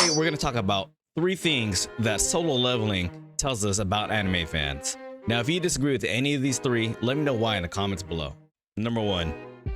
Today, we're going to talk about 3 things that solo leveling tells us about anime fans. Now, if you disagree with any of these 3, let me know why in the comments below. Number 1,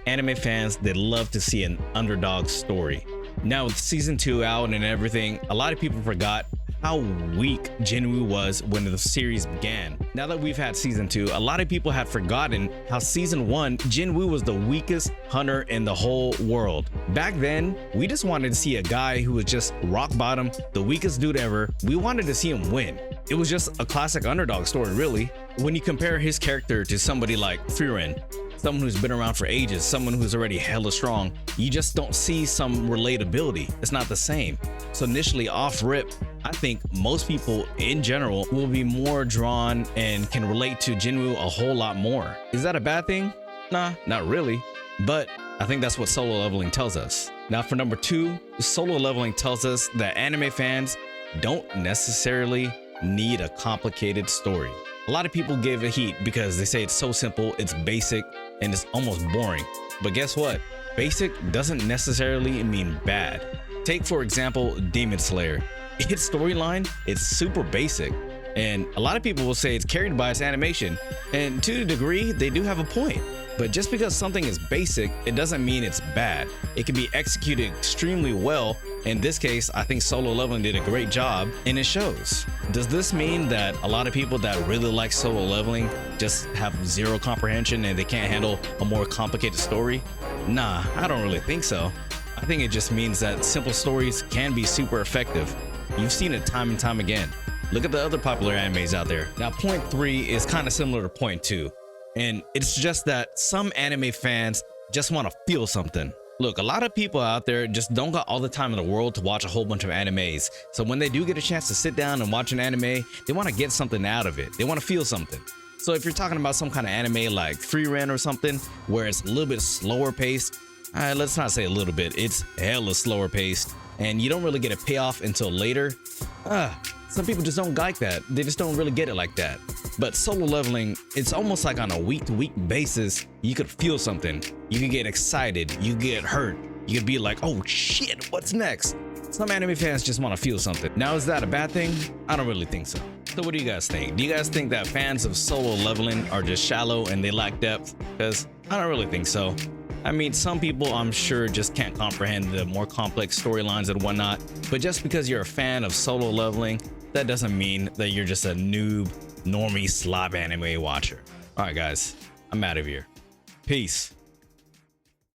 anime fans, they love to see an underdog story. Now, with season 2 out and everything, a lot of people forgot how weak Jinwoo was when the series began. Now that we've had season 2, a lot of people had forgotten how season 1, Jinwoo was the weakest hunter in the whole world. Back then, we just wanted to see a guy who was just rock bottom, the weakest dude ever. We wanted to see him win. It was just a classic underdog story, really. When you compare his character to somebody like Frieren, someone who's been around for ages, someone who's already hella strong, you just don't see some relatability. It's not the same. So initially off rip, I think most people in general will be more drawn and can relate to Jinwoo a whole lot more. Is that a bad thing? Nah, not really. But I think that's what solo leveling tells us. Now for number 2, solo leveling tells us that anime fans don't necessarily need a complicated story. A lot of people give it heat because they say it's so simple, it's basic, and it's almost boring. But guess what? Basic doesn't necessarily mean bad. Take, for example, Demon Slayer. Its storyline is super basic, and a lot of people will say it's carried by its animation, and to a degree, they do have a point. But just because something is basic, it doesn't mean it's bad. It can be executed extremely well. In this case, I think Solo Leveling did a great job, and it shows. Does this mean that a lot of people that really like Solo Leveling just have zero comprehension and they can't handle a more complicated story? Nah, I don't really think so. I think it just means that simple stories can be super effective. You've seen it time and time again. Look at the other popular animes out there. Now, point 3 is kind of similar to point 2. And it's just that some anime fans just want to feel something. Look, a lot of people out there just don't got all the time in the world to watch a whole bunch of animes. So when they do get a chance to sit down and watch an anime, they want to get something out of it. They want to feel something. So if you're talking about some kind of anime like Frieren or something, where it's a little bit slower paced, let's not say a little bit, it's hella slower paced, and you don't really get a payoff until later, some people just don't like that. They just don't really get it like that. But solo leveling, it's almost like on a week-to-week basis, you could feel something. You could get excited, you get hurt, you could be like, oh shit, what's next? Some anime fans just want to feel something. Now, is that a bad thing? I don't really think so. So what do you guys think? Do you guys think that fans of solo leveling are just shallow and they lack depth? Because I don't really think so. I mean, some people I'm sure just can't comprehend the more complex storylines and whatnot, but just because you're a fan of solo leveling, that doesn't mean that you're just a noob, normie, slob anime watcher. All right, guys, I'm out of here. Peace.